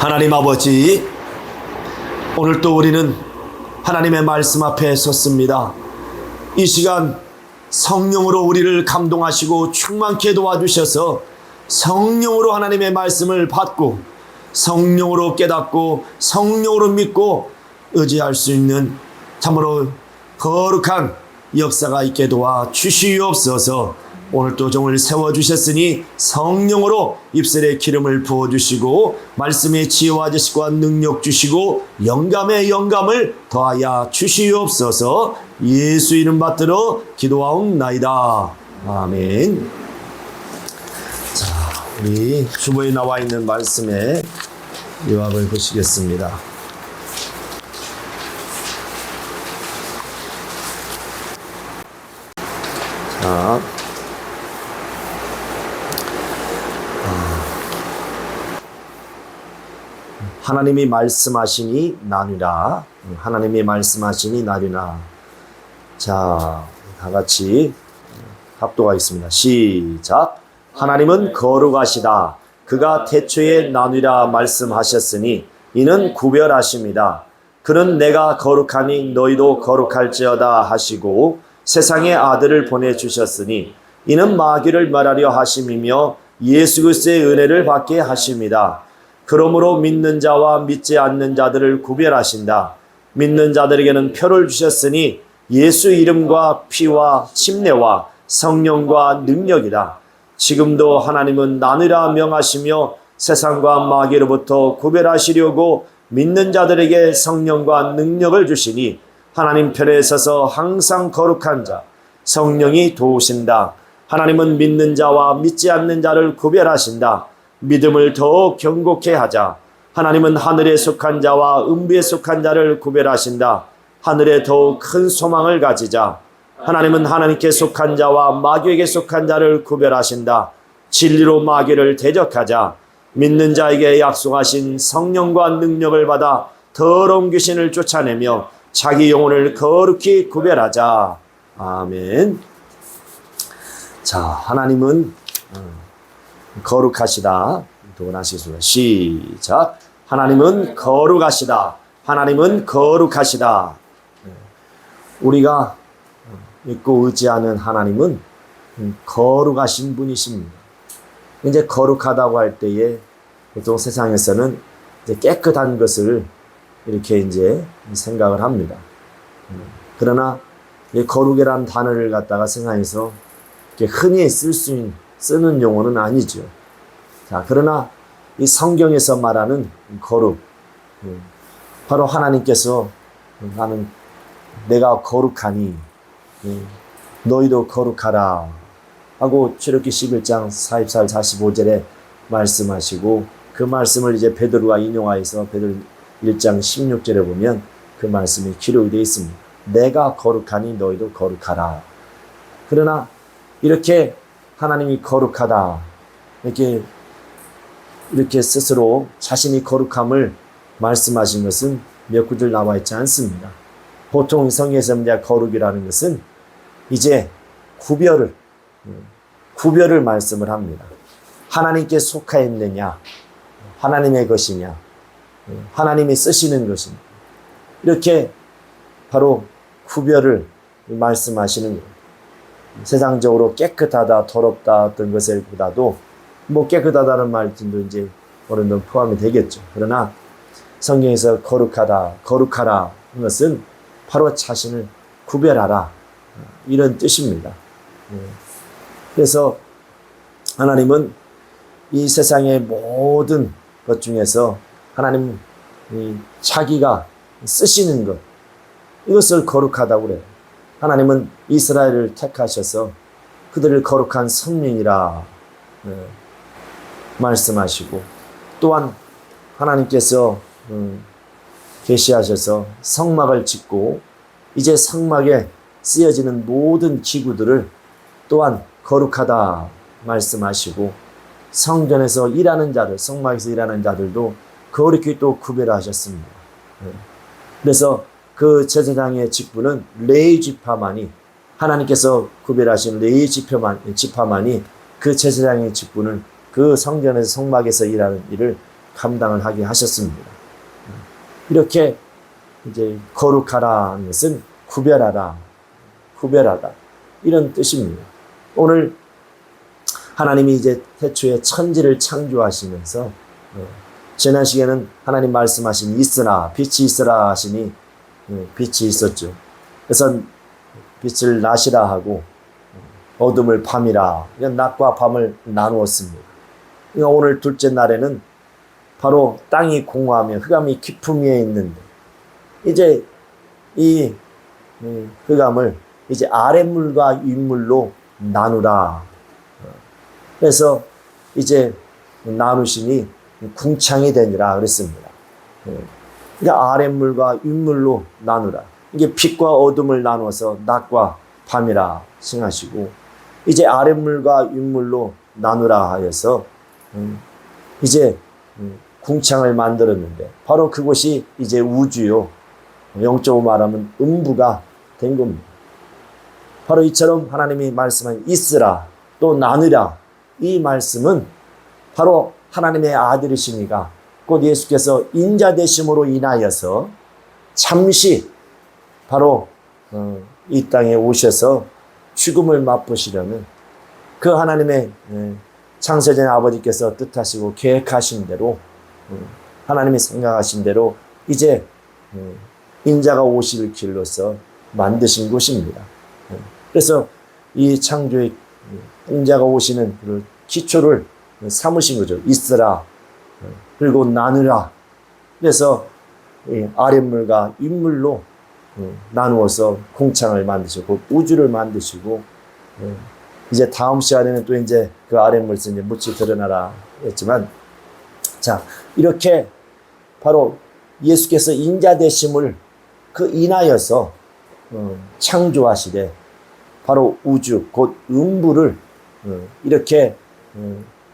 하나님 아버지, 오늘 또 우리는 하나님의 말씀 앞에 섰습니다. 이 시간 성령으로 우리를 감동하시고 충만케 도와주셔서 성령으로 하나님의 말씀을 받고 성령으로 깨닫고 성령으로 믿고 의지할 수 있는 참으로 거룩한 역사가 있게 도와 주시옵소서. 오늘 또 종을 세워주셨으니 성령으로 입술에 기름을 부어주시고 말씀의 지혜와 지식과 능력 주시고 영감의 영감을 더하여 주시옵소서. 예수 이름 받들어 기도하옵나이다. 아멘. 자, 우리 주보에 나와 있는 말씀의 요약을 보시겠습니다. 자, 하나님이 말씀하시니 나뉘라. 하나님이 말씀하시니 나뉘라. 자, 다 같이 합독하겠습니다. 시작. 하나님은 거룩하시다. 그가 태초에 나뉘라 말씀하셨으니 이는 구별하심이다. 그는 내가 거룩하니 너희도 거룩할지어다 하시고 세상에 아들을 보내주셨으니 이는 마귀를 멸하려 하심이며 예수 그리스도의 은혜를 받게 하심이다. 그러므로 믿는 자와 믿지 않는 자들을 구별하신다. 믿는 자들에게는 표를 주셨으니 예수 이름과 피와 침례와 성령과 능력이다. 지금도 하나님은 나누라 명하시며 세상과 마귀로부터 구별하시려고 믿는 자들에게 성령과 능력을 주시니 하나님 편에 서서 항상 거룩한 자 성령이 도우신다. 하나님은 믿는 자와 믿지 않는 자를 구별하신다. 믿음을 더욱 견고케 하자. 하나님은 하늘에 속한 자와 음부에 속한 자를 구별하신다. 하늘에 더욱 큰 소망을 가지자. 하나님은 하나님께 속한 자와 마귀에게 속한 자를 구별하신다. 진리로 마귀를 대적하자. 믿는 자에게 약속하신 성령과 능력을 받아 더러운 귀신을 쫓아내며 자기 영혼을 거룩히 구별하자. 아멘. 자, 하나님은 거룩하시다. 또 하시겠습니다. 시작. 하나님은 거룩하시다. 하나님은 거룩하시다. 우리가 믿고 의지하는 하나님은 거룩하신 분이십니다. 이제 거룩하다고 할 때에 보통 세상에서는 이제 깨끗한 것을 이렇게 이제 생각을 합니다. 그러나 거룩이라는 단어를 갖다가 세상에서 흔히 쓰는 용어는 아니죠. 자, 그러나 이 성경에서 말하는 거룩, 바로 하나님께서 나는 내가 거룩하니 너희도 거룩하라 하고 출애굽기 11장 44절 45절에 말씀하시고 그 말씀을 이제 베드로가 인용하여서 베드로 1장 16절에 보면 그 말씀이 기록이 되어 있습니다. 내가 거룩하니 너희도 거룩하라. 그러나 이렇게 하나님이 거룩하다 이렇게 스스로 자신이 거룩함을 말씀하신 것은 몇 구절 나와 있지 않습니다. 보통 성경에서 거룩이라는 것은 이제 구별을 말씀을 합니다. 하나님께 속하였느냐, 하나님의 것이냐, 하나님이 쓰시는 것이냐, 이렇게 바로 구별을 말씀하시는 거예요. 세상적으로 깨끗하다, 더럽다 어떤 것보다도 깨끗하다는 말도 이제 어느 정도 포함이 되겠죠. 그러나 성경에서 거룩하다, 거룩하라 하는 것은 바로 자신을 구별하라 이런 뜻입니다. 그래서 하나님은 이 세상의 모든 것 중에서 하나님 자기가 쓰시는 것 이것을 거룩하다고 그래요. 하나님은 이스라엘을 택하셔서 그들을 거룩한 선민이라 말씀하시고 또한 하나님께서 계시하셔서 성막을 짓고 이제 성막에 쓰여지는 모든 기구들을 또한 거룩하다 말씀하시고 성전에서 일하는 자들, 성막에서 일하는 자들도 거룩히 또 구별하셨습니다. 그래서 그 제사장의 직분은 레위 지파만이 하나님께서 구별하신 레위 지파만이 그 제사장의 직분을 그 성전에서 성막에서 일하는 일을 감당을 하게 하셨습니다. 이렇게 이제 거룩하라는 것은 구별하다 이런 뜻입니다. 오늘 하나님이 이제 태초에 천지를 창조하시면서 지난 시간에는 하나님 말씀하신 있으라 빛이 있으라 하시니 빛이 있었죠. 그래서 빛을 낮이라 하고 어둠을 밤이라, 낮과 밤을 나누었습니다. 그러니까 오늘 둘째 날에는 바로 땅이 공허하며 흑암이 깊음 위에 있는데 이제 이 흑암을 이제 아랫물과 윗물로 나누라. 그래서 이제 나누시니 궁창이 되니라 그랬습니다. 그러니까 아랫물과 윗물로 나누라. 이게 빛과 어둠을 나누어서 낮과 밤이라 칭하시고 이제 아랫물과 윗물로 나누라 하여서 이제 궁창을 만들었는데 바로 그곳이 이제 우주요. 영적으로 말하면 음부가 된 겁니다. 바로 이처럼 하나님이 말씀한 있으라 또 나누라 이 말씀은 바로 하나님의 아들이시니가 곧 예수께서 인자 되심으로 인하여서 잠시 바로 이 땅에 오셔서 죽음을 맛보시려는 그 하나님의 창세전의 아버지께서 뜻하시고 계획하신 대로 하나님이 생각하신 대로 이제 인자가 오실 길로서 만드신 곳입니다. 그래서 이 창조의 인자가 오시는 그 기초를 삼으신 거죠. 있으라 그리고 나누라. 그래서 아랫물과 윗물로 나누어서 궁창을 만드시고 우주를 만드시고 이제 다음 시간에는 또 이제 그 아랫물에서 이제 묻히 드러나라 했지만 자 이렇게 바로 예수께서 인자 되심을 그 인하여서 창조하시되 바로 우주 곧 음부를 이렇게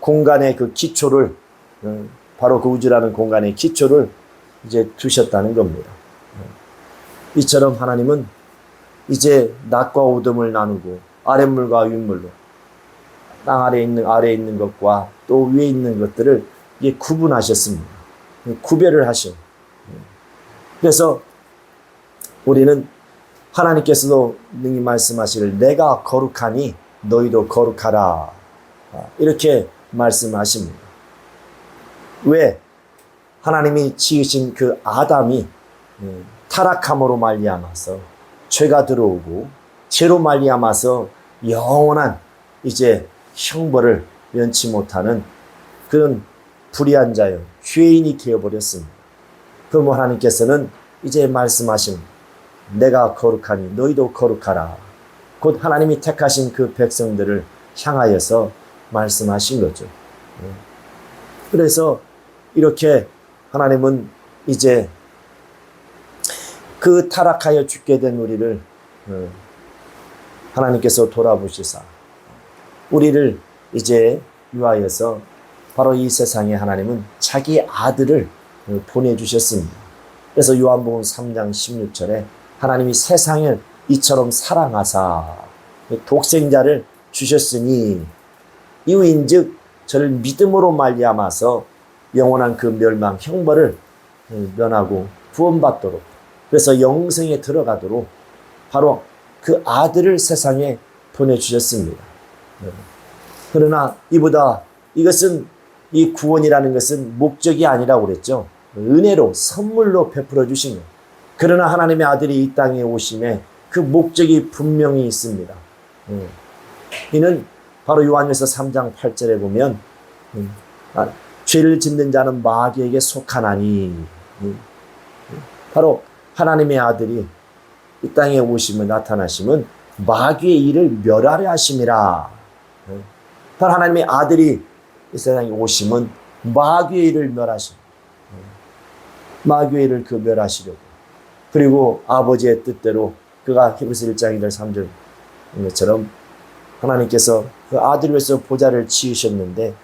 공간의 그 기초를 바로 그 우주라는 공간의 기초를 이제 두셨다는 겁니다. 이처럼 하나님은 이제 낮과 어둠을 나누고 아랫물과 윗물로 땅 아래에 있는 것과 또 위에 있는 것들을 이게 구분하셨습니다. 구별을 하셔. 그래서 우리는 하나님께서도 능히 말씀하시길 내가 거룩하니 너희도 거룩하라 이렇게 말씀하십니다. 왜? 하나님이 지으신 그 아담이 타락함으로 말미암아서 죄가 들어오고 죄로 말미암아서 영원한 이제 형벌을 면치 못하는 그런 불의한 자요 죄인이 되어버렸습니다. 그럼 하나님께서는 이제 말씀하신 내가 거룩하니 너희도 거룩하라. 곧 하나님이 택하신 그 백성들을 향하여서 말씀하신 거죠. 그래서 이렇게 하나님은 이제 그 타락하여 죽게 된 우리를 하나님께서 돌아보시사 우리를 이제 위하여서 바로 이 세상에 하나님은 자기 아들을 보내주셨습니다. 그래서 요한복음 3장 16절에 하나님이 세상을 이처럼 사랑하사 독생자를 주셨으니 이유인즉 저를 믿음으로 말미암아서 영원한 그 멸망 형벌을 면하고 구원받도록 그래서 영생에 들어가도록 바로 그 아들을 세상에 보내주셨습니다. 그러나 이것은 이 구원이라는 것은 목적이 아니라고 그랬죠. 은혜로 선물로 베풀어 주신 거예요. 그러나 하나님의 아들이 이 땅에 오심에 그 목적이 분명히 있습니다. 이는 바로 요한일서 3장 8절에 보면 죄를 짓는 자는 마귀에게 속하나니 바로 하나님의 아들이 이 땅에 오심을 나타나심은 마귀의 일을 멸하려 하심이라. 바로 하나님의 아들이 이 세상에 오심은 마귀의 일을 멸하심. 마귀의 일을 멸하시려고. 그리고 아버지의 뜻대로 그가 히브리서 1장 1절 3절 것처럼 하나님께서 그 아들을 위해서 보좌를 지으셨는데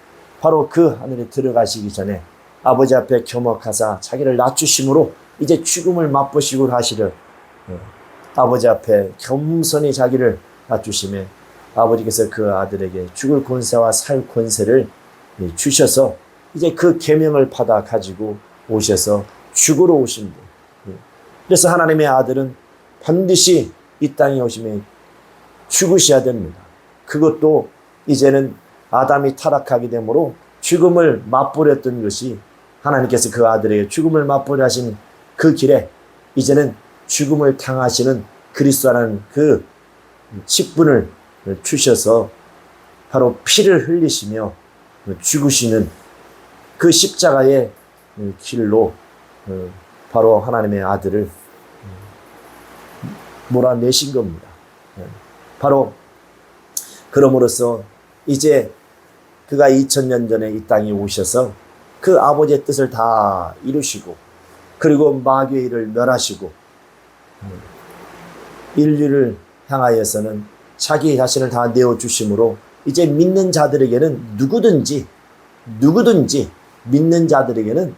바로 그 하늘에 들어가시기 전에 아버지 앞에 겸허하사 자기를 낮추심으로 이제 죽음을 맛보시고 하시를 아버지 앞에 겸손히 자기를 낮추심에 아버지께서 그 아들에게 죽을 권세와 살 권세를 주셔서 이제 그 계명을 받아 가지고 오셔서 죽으러 오신 분. 그래서 하나님의 아들은 반드시 이 땅에 오시면 죽으셔야 됩니다. 그것도 이제는 아담이 타락하게 되므로 죽음을 맛보렸던 것이 하나님께서 그 아들에게 죽음을 맛보려 하신 그 길에 이제는 죽음을 당하시는 그리스도라는 그 직분을 주셔서 바로 피를 흘리시며 죽으시는 그 십자가의 길로 바로 하나님의 아들을 몰아내신 겁니다. 바로 그럼으로써 이제 그가 2000년 전에 이 땅에 오셔서 그 아버지의 뜻을 다 이루시고 그리고 마귀의 일을 멸하시고 인류를 향하여서는 자기 자신을 다 내어주심으로 이제 믿는 자들에게는 누구든지 믿는 자들에게는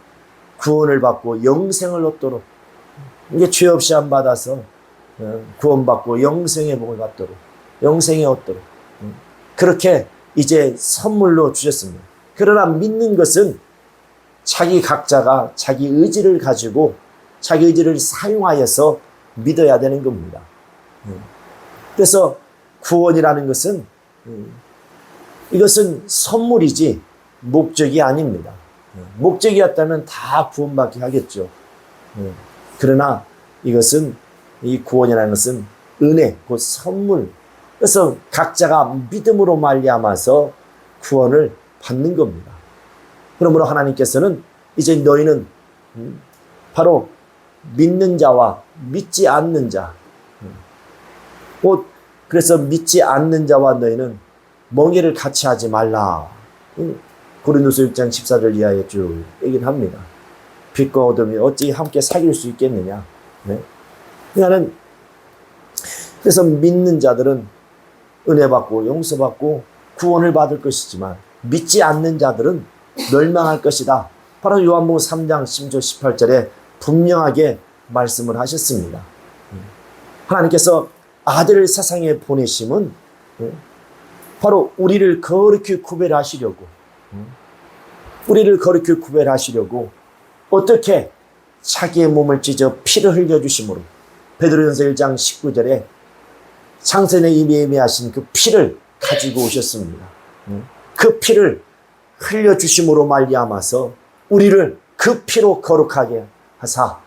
구원을 받고 영생을 얻도록 이게 죄 없이 안 받아서 구원받고 영생의 복을 받도록 영생에 얻도록 그렇게 이제 선물로 주셨습니다. 그러나 믿는 것은 자기 각자가 자기 의지를 가지고 자기 의지를 사용하여서 믿어야 되는 겁니다. 그래서 구원이라는 것은 이것은 선물이지 목적이 아닙니다. 목적이었다면 다 구원받게 하겠죠. 그러나 이것은 이 구원이라는 것은 은혜, 곧 선물. 그래서 각자가 믿음으로 말미암아서 구원을 받는 겁니다. 그러므로 하나님께서는 이제 너희는 바로 믿는 자와 믿지 않는 자, 곧 그래서 믿지 않는 자와 너희는 멍에를 같이 하지 말라. 고린도서 6장 14절 이하에 쭉 얘기를 합니다. 빛과 어둠이 어찌 함께 사귈 수 있겠느냐. 그러니까는 그래서 믿는 자들은 은혜 받고 용서받고 구원을 받을 것이지만 믿지 않는 자들은 멸망할 것이다. 바로 요한복음 3장 10절 18절에 분명하게 말씀을 하셨습니다. 하나님께서 아들을 세상에 보내심은 바로 우리를 거룩히 구별하시려고 어떻게 자기의 몸을 찢어 피를 흘려주심으로 베드로전서 1장 19절에 창세전에 이미 예미하신 그 피를 가지고 오셨습니다. 그 피를 흘려주심으로 말미암아서 우리를 그 피로 거룩하게 하사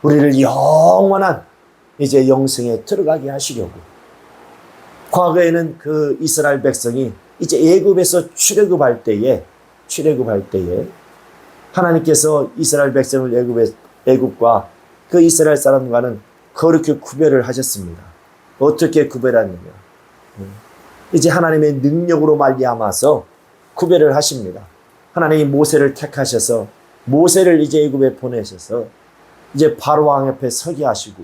우리를 영원한 이제 영생에 들어가게 하시려고. 과거에는 그 이스라엘 백성이 이제 애굽에서 출애굽할 때에 하나님께서 이스라엘 백성을 애굽과 그 이스라엘 사람과는 거룩히 구별을 하셨습니다. 어떻게 구별하느냐? 이제 하나님의 능력으로 말미암아서 구별을 하십니다. 하나님이 모세를 택하셔서 모세를 이제 애굽에 보내셔서 이제 바로 왕 옆에 서게 하시고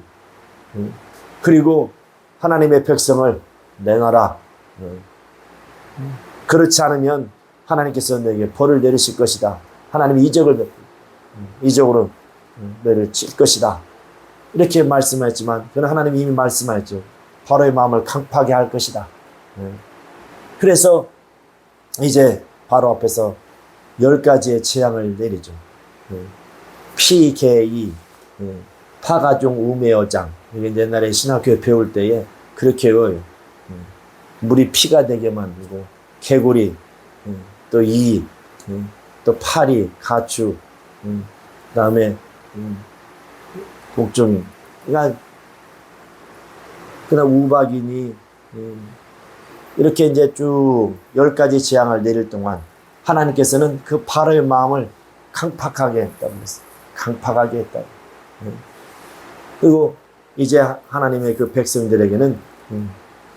그리고 하나님의 백성을 내놔라. 그렇지 않으면 하나님께서 너에게 벌을 내리실 것이다. 하나님이 이적으로 너를 칠 것이다. 이렇게 말씀하였지만 그러나 하나님이 이미 말씀하였죠. 바로의 마음을 강팍하게 할 것이다. 그래서 이제 바로 앞에서 10가지의 재앙을 내리죠. 피, 개, 이, 파가종, 우매어장. 옛날에 신학교에 배울 때에 그렇게 외워요. 물이 피가 되게 만들고 개구리, 또 이, 또 파리, 가축, 그다음에 독종이. 그러니까 우박이니 이렇게 이제 쭉 10가지 재앙을 내릴 동안 하나님께서는 그 바로의 마음을 강팍하게 했다고 했어요. 강팍하게 했다고. 그리고 이제 하나님의 그 백성들에게는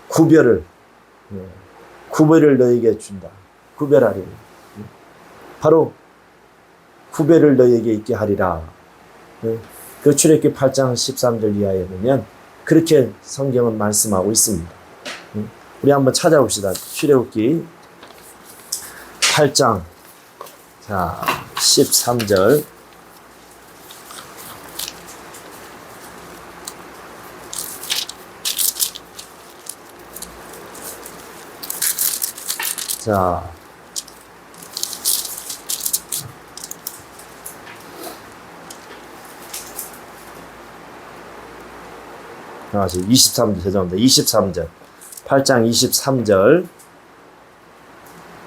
구별을 너에게 준다. 구별하리라. 바로 구별을 너에게 있게 하리라. 그 출애굽기 8장 13절 이하에 보면 그렇게 성경은 말씀하고 있습니다. 우리 한번 찾아봅시다. 출애굽기 8장 13절. 자, 23절, 죄송합니다. 23절. 8장 23절.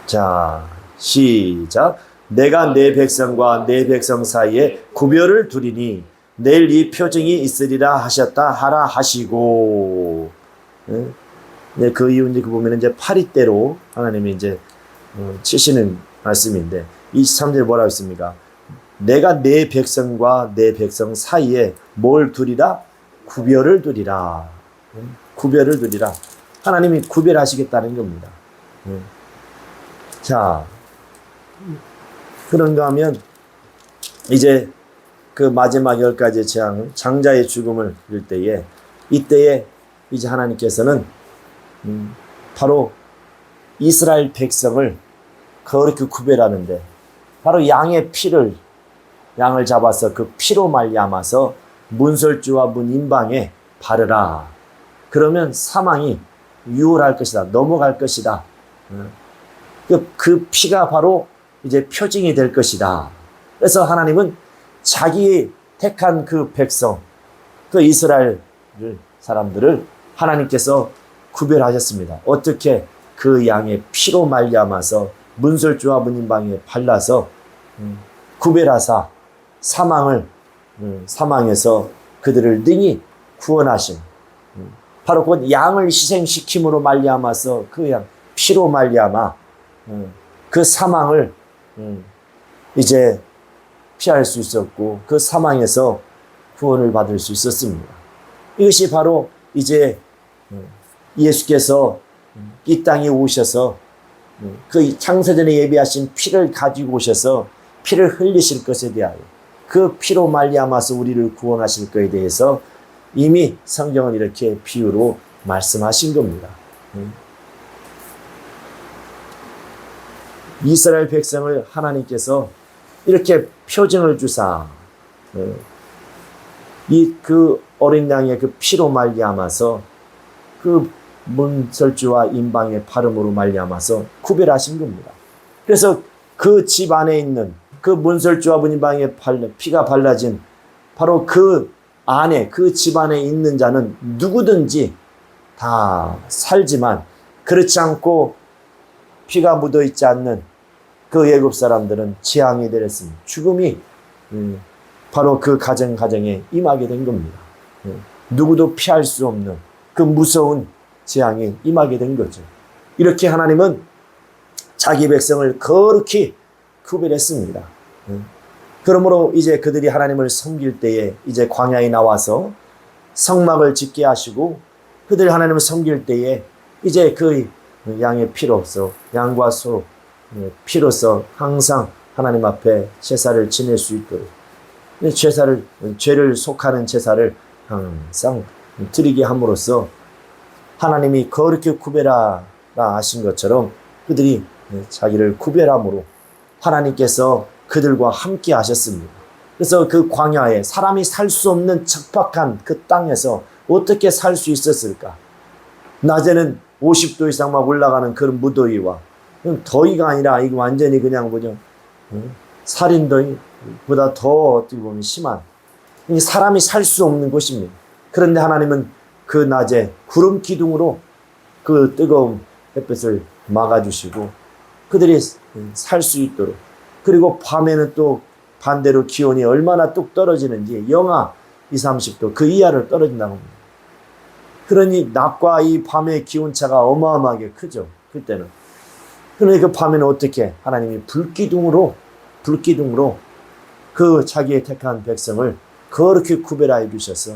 자, 시작. 내가 내 백성과 내 백성 사이에 구별을 두리니 내일 이 표징이 있으리라 하셨다 하라 하시고. 네, 그 이유 이제 그 보면 이제 파리대로 하나님이 이제 치시는 말씀인데 23절에 뭐라고 했습니까? 내가 내 백성과 내 백성 사이에 뭘 두리라? 구별을 두리라. 구별을 두리라. 하나님이 구별하시겠다는 겁니다. 자, 그런가 하면 이제 그 마지막 10가지의 재앙, 장자의 죽음을 이룰 때에 이때에 이제 하나님께서는 바로 이스라엘 백성을 그렇게 구별하는데 바로 양의 피를 양을 잡아서 그 피로 말미암아서 문설주와 문인방에 바르라. 그러면 사망이 유월할 것이다. 넘어갈 것이다. 그 피가 바로 이제 표징이 될 것이다. 그래서 하나님은 자기 택한 그 백성, 그 이스라엘 사람들을 하나님께서 구별하셨습니다. 어떻게? 그 양의 피로 말미암아서 문설주와 문인방에 발라서 구별하사 사망에서 그들을 능히 구원하신, 바로 그 양을 희생시킴으로 말미암아서 그 양 피로 말미암아 그 사망을 이제 피할 수 있었고 그 사망에서 구원을 받을 수 있었습니다. 이것이 바로 이제 예수께서 이 땅에 오셔서 그 창세전에 예비하신 피를 가지고 오셔서 피를 흘리실 것에 대하여 그 피로 말미암아서 우리를 구원하실 것에 대해서 이미 성경은 이렇게 비유로 말씀하신 겁니다. 이스라엘 백성을 하나님께서 이렇게 표징을 주사 그 어린 양의 그 피로 말미암아서 그 문설주와 인방의 발음으로 말미암아서 구별하신 겁니다. 그래서 그 집 안에 있는 그 문설주와 문인방의 피가 발라진 바로 그 안에 그 집 안에 있는 자는 누구든지 다 살지만 그렇지 않고 피가 묻어 있지 않는 그 애굽 사람들은 재앙이 되었습니다. 죽음이 바로 그 가정에 임하게 된 겁니다. 누구도 피할 수 없는 그 무서운 재앙이 임하게 된 거죠. 이렇게 하나님은 자기 백성을 거룩히 구별했습니다. 그러므로 이제 그들이 하나님을 섬길 때에 이제 광야에 나와서 성막을 짓게 하시고 그들이 하나님을 섬길 때에 이제 그 양의 피로서 양과 소 피로서 항상 하나님 앞에 제사를 지낼 수 있도록 죄를 속하는 제사를 항상 드리게 함으로써 하나님이 거룩히 구별하라 하신 것처럼 그들이 자기를 구별함으로 하나님께서 그들과 함께 하셨습니다. 그래서 그 광야에 사람이 살 수 없는 척박한 그 땅에서 어떻게 살 수 있었을까? 낮에는 50도 이상 막 올라가는 그런 무더위와 더위가 아니라 이거 완전히 그냥 뭐죠? 살인더위보다 더 어떻게 보면 심한 사람이 살 수 없는 곳입니다. 그런데 하나님은 그 낮에 구름 기둥으로 그 뜨거운 햇볕을 막아주시고 그들이 살 수 있도록, 그리고 밤에는 또 반대로 기온이 얼마나 뚝 떨어지는지 영하 20, 30도 그 이하를 떨어진다고 합니다. 그러니 낮과 이 밤의 기온차가 어마어마하게 크죠. 그때는. 그러니 그 밤에는 어떻게 하나님이 불기둥으로 그 자기의 택한 백성을 그렇게 구별하여 주셔서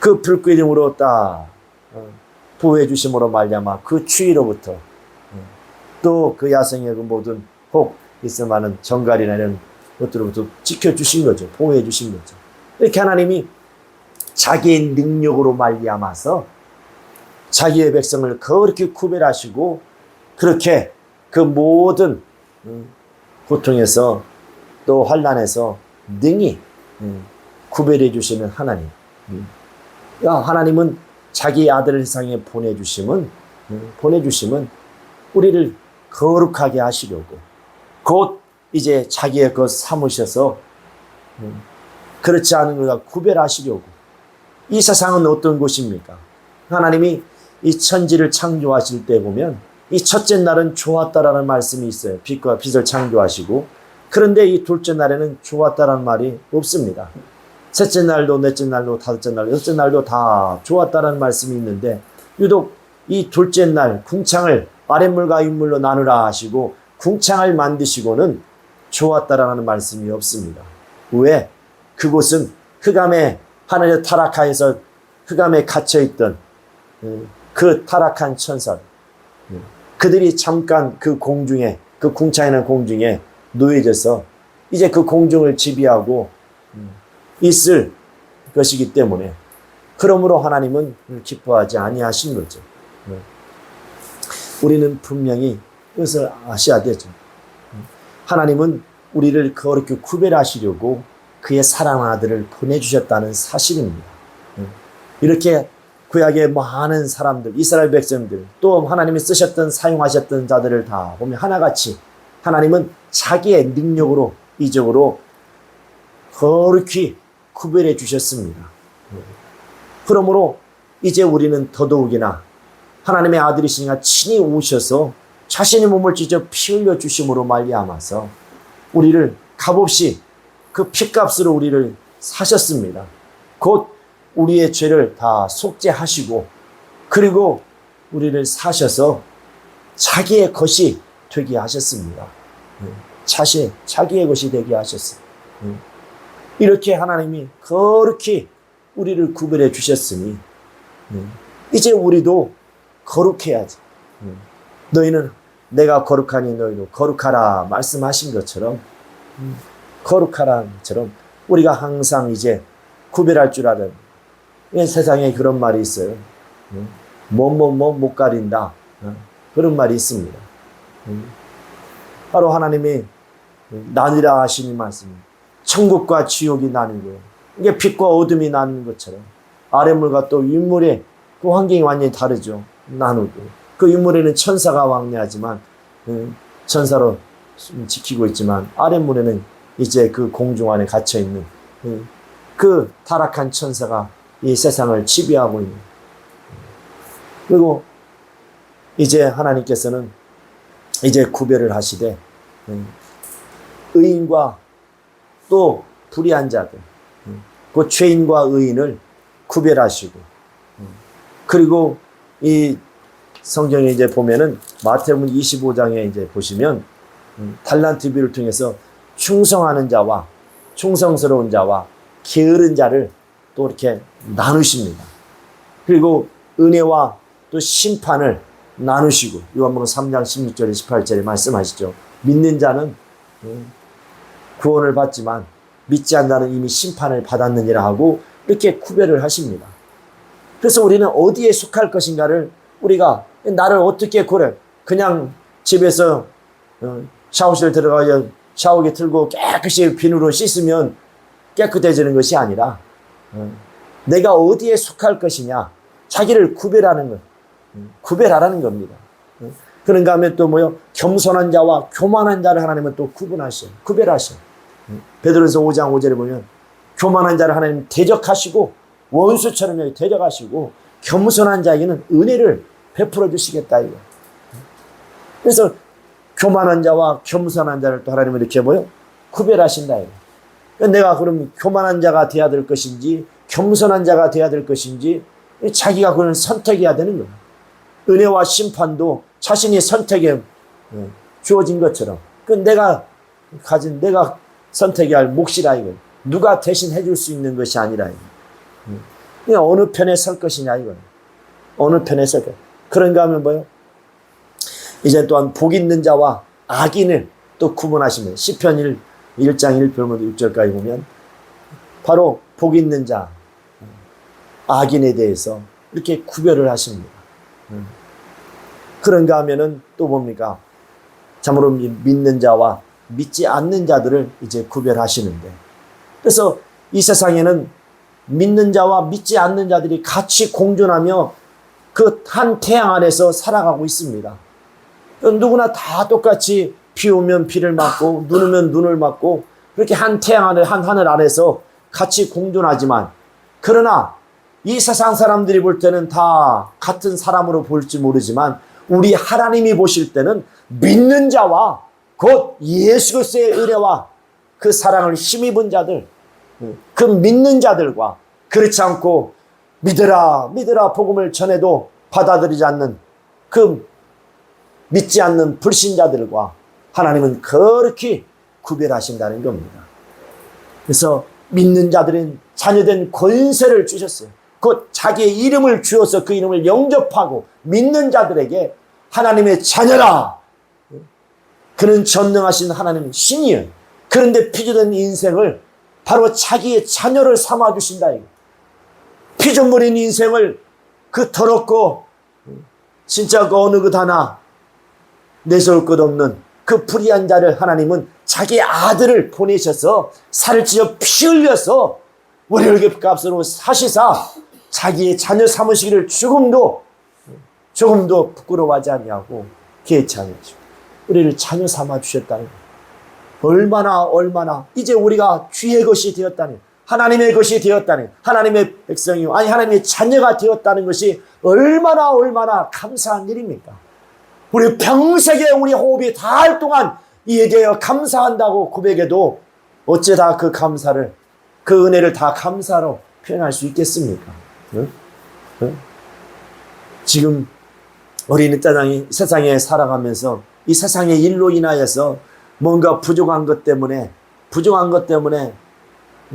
그 불기둥으로 딱 보호해 주심으로 말미암아 그 추위로부터 또 그 야생의 그 모든 혹 있을 만한 정갈이나 이런 것들로부터 지켜주신 거죠. 보호해 주신 거죠. 이렇게 하나님이 자기의 능력으로 말미암아서 자기의 백성을 그렇게 구별하시고 그렇게 그 모든 고통에서 또 환난에서 능히 구별해 주시는 하나님. 하나님은 자기 아들을 세상에 보내주심은 우리를 거룩하게 하시려고 곧 이제 자기의 것 삼으셔서 그렇지 않은 것과 구별하시려고 이 세상은 어떤 곳입니까? 하나님이 이 천지를 창조하실 때 보면 이 첫째 날은 좋았다라는 말씀이 있어요. 빛과 빛을 창조하시고, 그런데 이 둘째 날에는 좋았다라는 말이 없습니다. 셋째 날도, 넷째 날도, 다섯째 날도, 여섯째 날도 다 좋았다라는 말씀이 있는데, 유독 이 둘째 날 궁창을 아랫물과 윗물로 나누라 하시고 궁창을 만드시고는 좋았다라는 말씀이 없습니다. 왜? 그곳은 흑암의 하늘의 타락하에서 흑암에 갇혀있던 그 타락한 천사, 그들이 잠깐 그 공중에, 그 궁창이나 공중에 놓여져서 이제 그 공중을 지배하고 있을 것이기 때문에, 그러므로 하나님은 기뻐하지 아니하신 거죠. 우리는 분명히 그것을 아셔야 되죠. 하나님은 우리를 그렇게 구별하시려고 그의 사랑하는 아들을 보내주셨다는 사실입니다. 이렇게 구약의 많은 사람들, 이스라엘 백성들, 또 하나님이 쓰셨던, 사용하셨던 자들을 다 보면 하나같이 하나님은 자기의 능력으로, 이적으로 거룩히 구별해 주셨습니다. 그러므로 이제 우리는 더더욱이나 하나님의 아들이시니까 친히 오셔서 자신의 몸을 찢어 피 흘려 주심으로 말미암아서 우리를 값없이 그 피값으로 우리를 사셨습니다. 곧 우리의 죄를 다 속죄하시고, 그리고 우리를 사셔서 자기의 것이 되게 하셨습니다. 자기의 것이 되게 하셨습니다. 이렇게 하나님이 거룩히 우리를 구별해 주셨으니 이제 우리도 거룩해야지. 너희는 내가 거룩하니 너희도 거룩하라 말씀하신 것처럼, 거룩하라는 것처럼 우리가 항상 이제 구별할 줄 아는, 세상에 그런 말이 있어요. 못 가린다. 그런 말이 있습니다. 바로 하나님이 나뉘라 하시는 말씀. 천국과 지옥이 나뉘고, 이게 빛과 어둠이 나누는 것처럼 아랫물과 또 윗물의 그 환경이 완전히 다르죠. 나누고, 그 윗물에는 천사가 왕래하지만, 천사로 지키고 있지만, 아랫물에는 이제 그 공중 안에 갇혀있는 그 타락한 천사가 이 세상을 지배하고 있는. 그리고 이제 하나님께서는 이제 구별을 하시되, 의인과 또 불의한 자들, 그 죄인과 의인을 구별하시고, 그리고 이 성경에 이제 보면은 마태복음 25장에 이제 보시면 달란트 비유를 통해서 충성하는 자와 충성스러운 자와 게으른 자를 또 이렇게 나누십니다. 그리고 은혜와 또 심판을 나누시고, 요한복음 3장 16절에 18절에 말씀하시죠. 믿는 자는 구원을 받지만 믿지 않는 자는 이미 심판을 받았느니라 하고 이렇게 구별을 하십니다. 그래서 우리는 어디에 속할 것인가를, 우리가 나를 어떻게 고려, 그냥 집에서 샤워실 들어가서 샤워기 틀고 깨끗이 비누로 씻으면 깨끗해지는 것이 아니라 내가 어디에 속할 것이냐, 자기를 구별하는 것, 구별하라는 겁니다. 그런가 하면 또 뭐요? 겸손한 자와 교만한 자를 하나님은 또 구분하셔요. 구별하셔요. 베드로전서 5장 5절에 보면 교만한 자를 하나님 대적하시고 원수처럼 여기 대적하시고, 겸손한 자에게는 은혜를 베풀어 주시겠다 이거. 그래서 교만한 자와 겸손한 자를 또 하나님은 이렇게 뭐요? 구별하신다 이거. 내가 그럼 교만한 자가 되어야 될 것인지 겸손한 자가 되어야 될 것인지 자기가 그걸 선택해야 되는 거예요. 은혜와 심판도 자신이 선택에 주어진 것처럼, 그 내가 선택해야 할 몫이라 이거. 누가 대신 해줄 수 있는 것이 아니라 이거. 그냥 어느 편에 설 것이냐 이거. 어느 편에 설 것. 그런가 하면 뭐요? 이제 또한 복 있는 자와 악인을 또 구분하시면, 시편 1장 1절부터 6절까지 보면 바로 복 있는 자, 악인에 대해서 이렇게 구별을 하십니다. 그런가 하면은 또 뭡니까? 참으로 믿는 자와 믿지 않는 자들을 이제 구별하시는데, 그래서 이 세상에는 믿는 자와 믿지 않는 자들이 같이 공존하며 그 한 태양 아래서 살아가고 있습니다. 누구나 다 똑같이 비 오면 비를 맞고 눈 오면 눈을 맞고 그렇게 한 태양 아래, 한 하늘 아래서 같이 공존하지만, 그러나 이 세상 사람들이 볼 때는 다 같은 사람으로 볼지 모르지만 우리 하나님이 보실 때는 믿는 자와 곧 예수 그리스도의 은혜와 그 사랑을 힘입은 자들, 그 믿는 자들과 그렇지 않고 믿으라 믿으라 복음을 전해도 받아들이지 않는 그 믿지 않는 불신자들과 하나님은 그렇게 구별하신다는 겁니다. 그래서 믿는 자들은 자녀된 권세를 주셨어요. 곧 자기의 이름을 주어서 그 이름을 영접하고 믿는 자들에게 하나님의 자녀라. 그는 전능하신 하나님의 신이에요. 그런데 피조된 인생을 바로 자기의 자녀를 삼아주신다. 피조물인 인생을 그 더럽고 진짜 그 어느 것 하나 내세울 것 없는 그 불의한 자를 하나님은 자기의 아들을 보내셔서 살을 찢어 피 흘려서 우리를 값으로 사시사 자기의 자녀 삼으시기를 조금도 부끄러워하지 않냐고 개창했죠. 우리를 자녀 삼아 주셨다니 얼마나 이제 우리가 주의 것이 되었다니 하나님의 것이 되었다니 하나님의 백성이 아니 하나님의 자녀가 되었다는 것이 얼마나 감사한 일입니까? 우리 평생에 우리 호흡이 닿을 동안 이에 대하여 감사한다고 고백해도 어째다 그 감사를 그 은혜를 다 감사로 표현할 수 있겠습니까? 응? 응? 지금 우리는 세상에 살아가면서 이 세상의 일로 인하여서 뭔가 부족한 것 때문에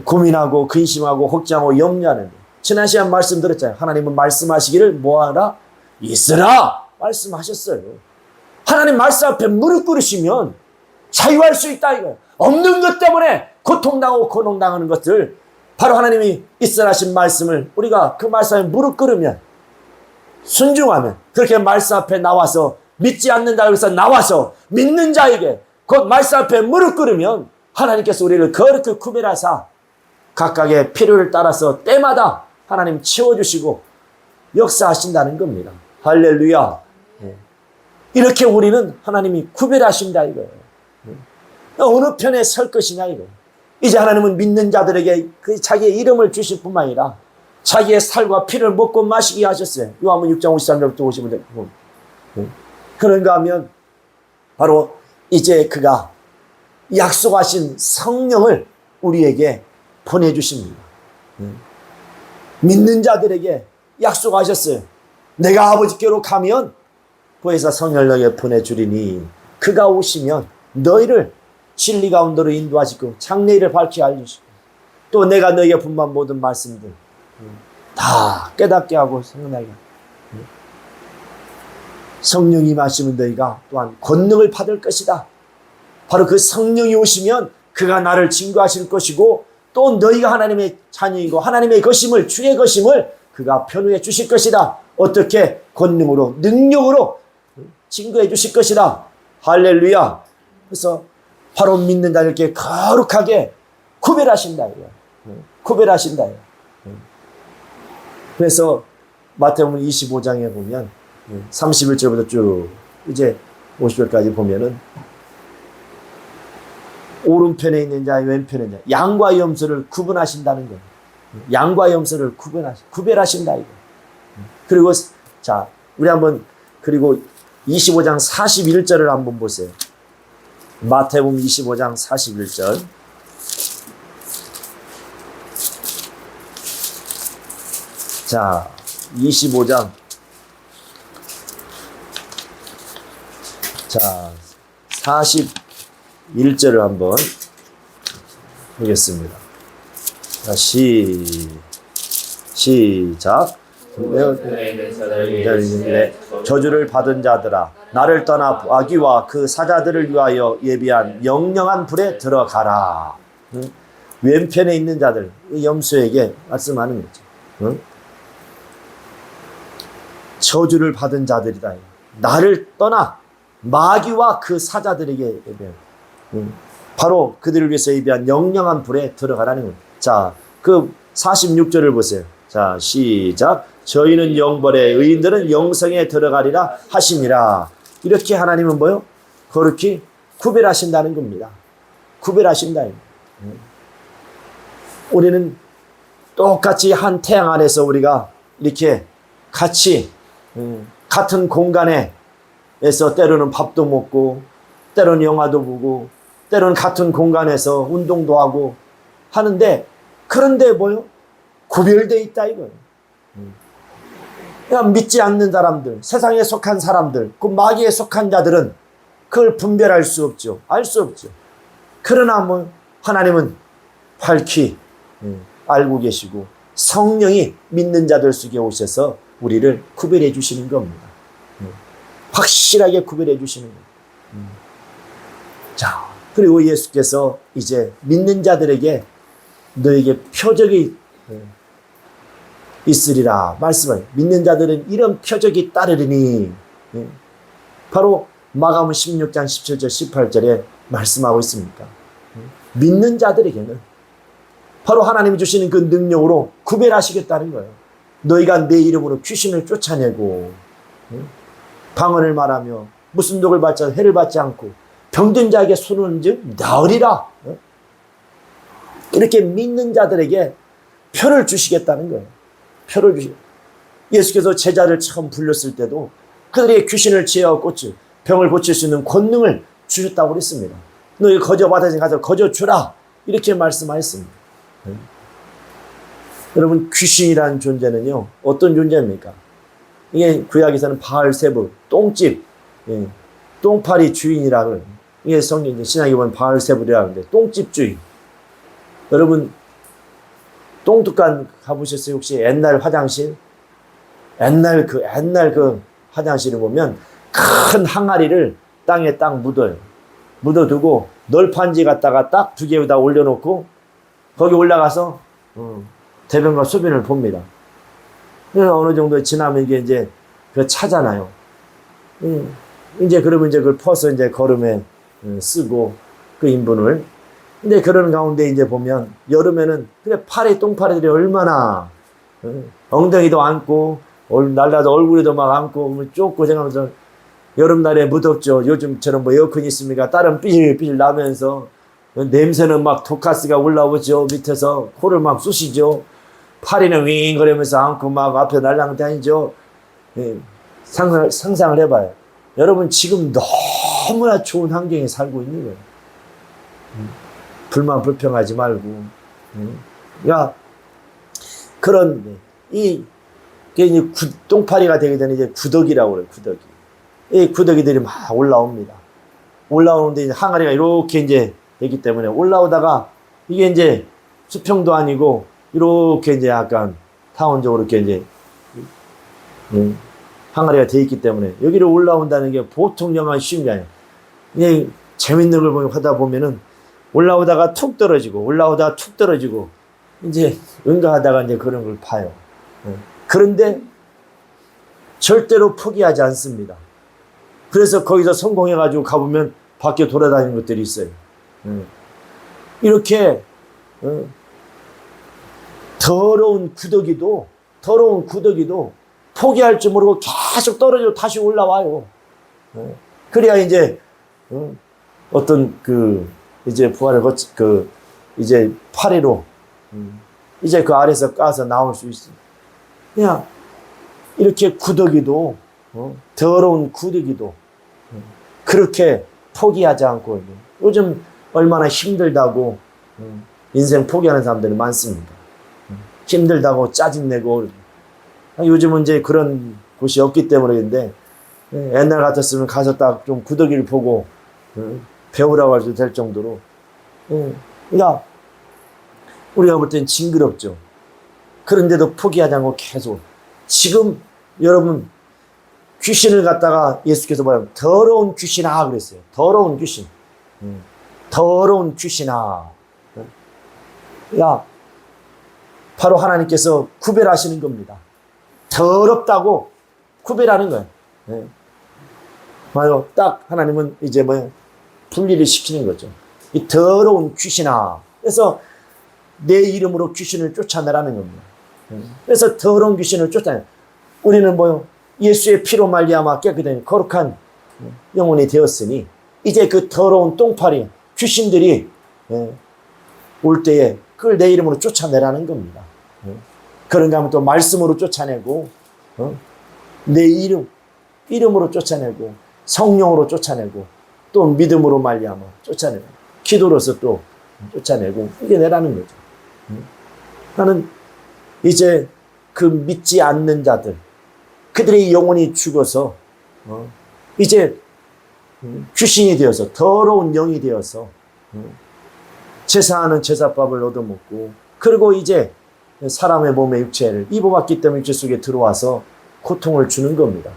고민하고 근심하고 걱정하고 염려하는 지난 시간 말씀 드렸잖아요. 하나님은 말씀하시기를 뭐하라? 있으라 말씀하셨어요. 하나님 말씀 앞에 무릎 꿇으시면 자유할 수 있다 이거예요. 없는 것 때문에 고통당하고 고통당하는 것들 바로 하나님이 있으라 하신 말씀을 우리가 그 말씀에 무릎 꿇으면 순종하면 그렇게 말씀 앞에 나와서 믿지 않는다 그래서 나와서 믿는 자에게 곧 말씀 앞에 무릎 꿇으면 하나님께서 우리를 그렇게 구별하사 각각의 필요를 따라서 때마다 하나님 채워주시고 역사하신다는 겁니다. 할렐루야. 이렇게 우리는 하나님이 구별하신다 이거예요. 어느 편에 설 것이냐 이거예요. 이제 하나님은 믿는 자들에게 그 자기의 이름을 주실 뿐만 아니라 자기의 살과 피를 먹고 마시게 하셨어요. 요한복음 6장 53절부터 55절. 그런가 하면 바로 이제 그가 약속하신 성령을 우리에게 보내주십니다. 믿는 자들에게 약속하셨어요. 내가 아버지께로 가면 보혜사 성령을 너에게 보내주리니 그가 오시면 너희를 진리 가운데로 인도하시고 장래일을 밝히 알려주시고 또 내가 너에게 분반 모든 말씀들 다 깨닫게 하고 생각나게 성령이 임하시면 너희가 또한 권능을 받을 것이다. 바로 그 성령이 오시면 그가 나를 증거하실 것이고 또 너희가 하나님의 자녀이고 하나님의 것임을 주의 것임을 그가 변호해 주실 것이다. 어떻게? 권능으로 능력으로 증거해 주실 것이다. 할렐루야. 그래서 바로 믿는 자 이렇게 거룩하게 구별하신다. 구별하신다. 그래서 마태복음 25장에 보면 31절부터 쭉 이제 50절까지 보면은 오른편에 있는 자, 왼편에 있는 자, 양과 염소를 구분하신다는 거예요. 양과 염소를 구별하신다 이거. 그리고 자, 우리 한번 그리고 25장 41절을 한번 보세요. 마태복음 25장 41절. 자, 25장. 자, 41절을 한번 보겠습니다. 자, 시작. 저주를 받은 자들아 나를 떠나 아기와 그 사자들을 위하여 예비한 영영한 불에 들어가라. 왼편에 있는 자들 염소에게 말씀하는 거죠. 저주를 받은 자들이다. 나를 떠나 마귀와 그 사자들에게 예비한 바로 그들을 위해서 예비한 영영한 불에 들어가라는 거예요. 자, 그 46절을 보세요. 자, 시작. 저희는 영벌에 의인들은 영생에 들어가리라 하시니라. 이렇게 하나님은 뭐요? 그렇게 구별하신다는 겁니다. 구별하신다. 우리는 똑같이 한 태양 아래서 우리가 이렇게 같이 같은 공간에서 때로는 밥도 먹고 때로는 영화도 보고 때로는 같은 공간에서 운동도 하고 하는데, 그런데 뭐요? 구별되어 있다 이거예요. 그냥 믿지 않는 사람들, 세상에 속한 사람들, 그 마귀에 속한 자들은 그걸 분별할 수 없죠. 알 수 없죠. 그러나 뭐 하나님은 밝히 알고 계시고 성령이 믿는 자들 속에 오셔서 우리를 구별해 주시는 겁니다. 확실하게 구별해 주시는 겁니다. 자, 그리고 예수께서 이제 믿는 자들에게 너에게 표적이 있으리라 말씀을, 믿는 자들은 이런 표적이 따르리니, 바로 마가복음 16장 17절 18절에 말씀하고 있습니까? 믿는 자들에게는 바로 하나님이 주시는 그 능력으로 구별하시겠다는 거예요. 너희가 내 이름으로 귀신을 쫓아내고 방언을 말하며 무슨 독을 받지 않고 해를 받지 않고 병든 자에게 손을 얹어 나으리라. 이렇게 믿는 자들에게 표를 주시겠다는 거예요. 표를 주시. 예수께서 제자를 처음 불렀을 때도 그들에게 귀신을 제어하고 고치, 병을 고칠 수 있는 권능을 주셨다고 그랬습니다. 너희 거저 받아서 가서 거저 주라. 이렇게 말씀하셨습니다. 여러분, 귀신이라는 존재는요, 어떤 존재입니까? 이게 구약에서는 바알세부, 똥집, 똥파리 주인이라고, 이게 성경 신약에 보면 바알세부라고 하는데, 똥집 주인. 여러분, 똥두간 가보셨어요? 혹시 옛날 화장실? 옛날 그 화장실을 보면 큰 항아리를 땅에 딱 묻어요. 묻어두고 널판지 갖다가 딱 두 개에다 올려놓고 거기 올라가서 대변과 소변을 봅니다. 어느 정도 지나면 이게 이제 그 차잖아요. 이제 그러면 이제 그걸 퍼서 이제 거름에 쓰고 그 인분을. 근데 그런 가운데 이제 보면 여름에는 그래 똥파리들이 얼마나 엉덩이도 안고 날라도 얼굴에도 막 안고 쫓고 생각하면서, 여름날에 무덥죠. 요즘처럼 뭐 에어컨 있습니까? 땀은 삐질삐질 나면서 냄새는 막 독가스가 올라오죠. 밑에서 코를 막 쑤시죠. 파리는 윙거리면서 안고 막 앞에 날랑다니죠. 상상을 해봐요. 여러분, 지금 너무나 좋은 환경에 살고 있는 거예요. 불만 불평하지 말고. 야, 그런 이게 똥파리가 되게 되는 이제 구더기라고 그래요. 구더기. 이 구더기들이 막 올라옵니다. 올라오는데 이제 항아리가 이렇게 이제 되기 때문에 올라오다가 이게 이제 수평도 아니고 이렇게 이제 약간 타원적으로 이렇게 이제 항아리가 돼 있기 때문에 여기를 올라온다는 게 보통 영화 쉬운 게 아니에요. 이게 재밌는 걸 하다 보면은 올라오다가 툭 떨어지고 올라오다가 툭 떨어지고 이제 응가하다가 이제 그런 걸 봐요. 그런데 절대로 포기하지 않습니다. 그래서 거기서 성공해가지고 가보면 밖에 돌아다니는 것들이 있어요. 이렇게 더러운 구더기도 포기할 줄 모르고 계속 떨어지고 다시 올라와요. 그래야 이제 어떤 이제 부활을 이제 파리로 이제 그 아래서 까서 나올 수 있어요. 그냥 이렇게 구더기도 더러운 구더기도 그렇게 포기하지 않고, 요즘 얼마나 힘들다고 인생 포기하는 사람들이 많습니다. 힘들다고 짜증내고. 요즘은 이제 그런 곳이 없기 때문인데, 옛날 같았으면 가서 딱 좀 구더기를 보고 배우라고 해도 될 정도로. 그러니까 우리가 볼 땐 징그럽죠. 그런데도 포기하지 않고 계속. 지금 여러분, 귀신을 갖다가 예수께서 뭐냐면 더러운 귀신아 그랬어요. 더러운 귀신. 더러운 귀신아. 야, 바로 하나님께서 구별하시는 겁니다. 더럽다고 구별하는 거예요. 바로 딱 하나님은 이제 분리를 시키는 거죠. 이 더러운 귀신아. 그래서 내 이름으로 귀신을 쫓아내라는 겁니다. 그래서 더러운 귀신을 쫓아내. 우리는 예수의 피로 말미암아 깨끗한 거룩한 영혼이 되었으니 이제 그 더러운 똥파리 귀신들이 올 때에 그걸 내 이름으로 쫓아내라는 겁니다. 그런가 하면 또 말씀으로 쫓아내고, 내 이름으로 쫓아내고, 성령으로 쫓아내고, 또 믿음으로 말미암아 쫓아내고, 기도로서 또 쫓아내고, 이겨내라는 거죠. 나는 이제 그 믿지 않는 자들, 그들의 영혼이 죽어서 이제 귀신이 되어서, 더러운 영이 되어서 제사하는 제사밥을 얻어먹고, 그리고 이제 사람의 몸의 육체를 입어봤기 때문에 육체 속에 들어와서 고통을 주는 겁니다.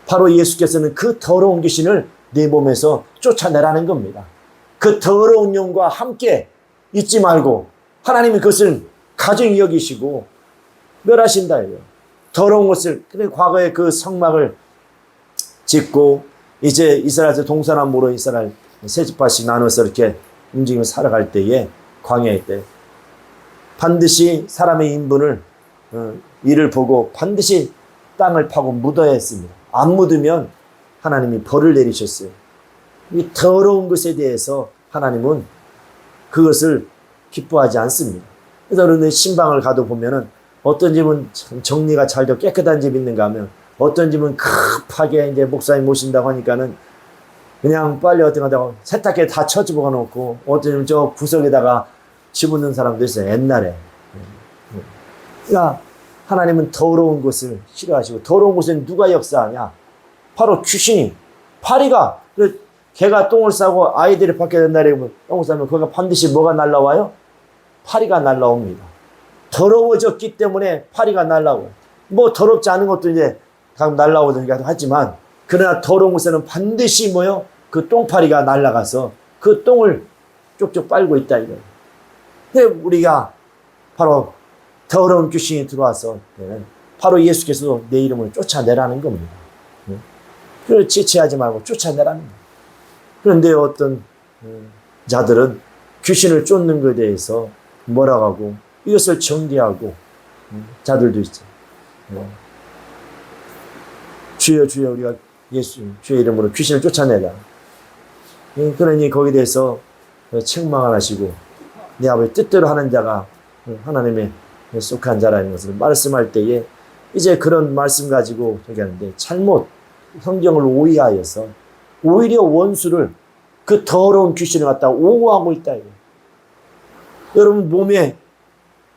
바로 예수께서는 그 더러운 귀신을 내 몸에서 쫓아내라는 겁니다. 그 더러운 영과 함께 있지 말고 하나님이 그것을 가증히 여기시고 멸하신다 이거예요. 더러운 것을, 근데 과거에 그 성막을 짓고 이제 이스라엘에서 동서남북으로 이스라엘 세 지파씩 나눠서 이렇게 움직이며 살아갈 때에, 광야의 때 반드시 사람의 인분을 이를 보고 반드시 땅을 파고 묻어야 했습니다. 안 묻으면 하나님이 벌을 내리셨어요. 이 더러운 것에 대해서 하나님은 그것을 기뻐하지 않습니다. 그래서 그런데 신방을 가도 보면은 어떤 집은 정리가 잘 되고 깨끗한 집이 있는가 하면, 어떤 집은 급하게 이제 목사님 모신다고 하니까는 그냥 빨리 어떤 거다가 세탁기에 다 쳐집어 놓고, 어떤 집은 저 구석에다가 집어넣는 사람도 있어요, 옛날에. 그러니까 하나님은 더러운 것을 싫어하시고, 더러운 곳에 누가 역사하냐? 바로 귀신이, 파리가, 개가 똥을 싸고 아이들이 밖에 된다래 보면 똥을 싸면 거기가 반드시 뭐가 날라와요? 파리가 날라옵니다. 더러워졌기 때문에 파리가 날라와요. 뭐 더럽지 않은 것도 이제 가끔 날라오든가 하지만, 그러나 더러운 곳에는 반드시 뭐요? 그 똥파리가 날아가서 그 똥을 쪽쪽 빨고 있다 이거예요. 근데 우리가 바로 더러운 귀신이 들어와서 바로 예수께서도 내 이름을 쫓아내라는 겁니다. 그걸 지체하지 말고 쫓아내라는 거예요. 그런데 어떤 자들은 귀신을 쫓는 것에 대해서 뭐라고 하고 이것을 정죄하고 자들도 있죠. 주여 주여 우리가 예수 주의 이름으로 귀신을 쫓아내라. 그러니 거기에 대해서 책망을 하시고, 내 아버지 뜻대로 하는 자가 하나님의 속한 자라는 것을 말씀할 때에 이제 그런 말씀 가지고 저기 하는데, 잘못 성경을 오해하여서 오히려 원수를, 그 더러운 귀신을 갖다가 옹호하고 있다 이거. 여러분 몸에,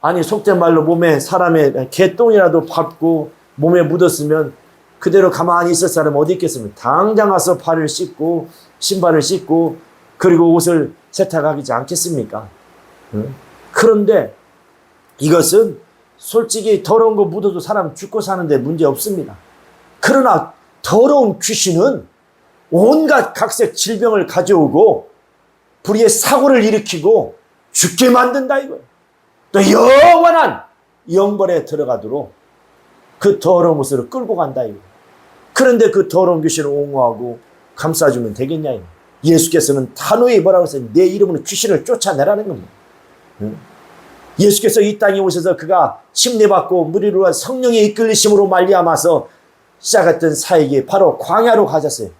아니 속된 말로 몸에 사람의 개똥이라도 밟고 몸에 묻었으면 그대로 가만히 있을 사람 어디 있겠습니까? 당장 가서 발을 씻고 신발을 씻고 그리고 옷을 세탁하지 않겠습니까? 그런데 이것은 솔직히 더러운 거 묻어도 사람 죽고 사는데 문제 없습니다. 그러나 더러운 귀신은 온갖 각색 질병을 가져오고 불의의 사고를 일으키고 죽게 만든다 이거예요. 또 영원한 영벌에 들어가도록 그 더러운 것을 끌고 간다 이거예요. 그런데 그 더러운 귀신을 옹호하고 감싸주면 되겠냐 이거예요. 예수께서는 단호히 뭐라고 했어요? 내 이름으로 귀신을 쫓아내라는 겁니다. 예수께서 이 땅에 오셔서 그가 침례받고 무리로 성령의 이끌리심으로 말미암아서 시작했던 사역이 바로 광야로 가셨어요.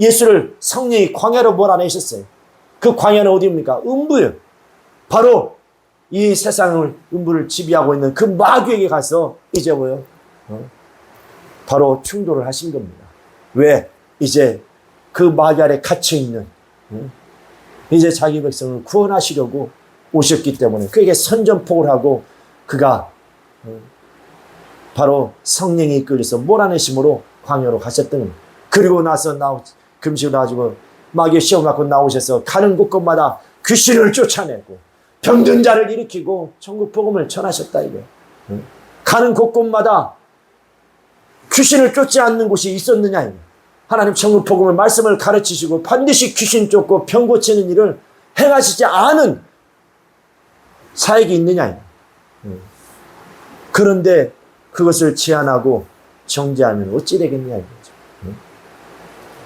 예수를 성령이 광야로 몰아내셨어요. 그 광야는 어디입니까? 음부예요. 바로 이 세상을, 음부를 지배하고 있는 그 마귀에게 가서 이제 뭐요? 바로 충돌을 하신 겁니다. 왜? 이제 그 마귀 아래 갇혀있는 이제 자기 백성을 구원하시려고 오셨기 때문에 그에게 선전포고를 하고 그가 바로 성령이 이끌려서 몰아내심으로 광야로 가셨던 겁니다. 그리고 나서 금식을 가지고 마귀의 시험 갖고 나오셔서 가는 곳곳마다 귀신을 쫓아내고 병든 자를 일으키고 천국 복음을 전하셨다 이거예요. 가는 곳곳마다 귀신을 쫓지 않는 곳이 있었느냐 이거예요. 하나님 천국 복음을 말씀을 가르치시고 반드시 귀신 쫓고 병 고치는 일을 행하시지 않은 사역이 있느냐 이거예요. 그런데 그것을 제한하고 정죄하면 어찌 되겠냐 이거죠.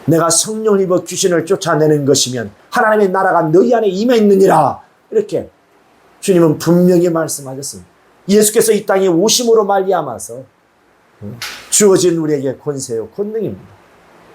내가 성령을 입어 귀신을 쫓아내는 것이면 하나님의 나라가 너희 안에 임해 있느니라. 이렇게 주님은 분명히 말씀하셨습니다. 예수께서 이 땅에 오심으로 말미암아서 주어진 우리에게 권세요 권능입니다.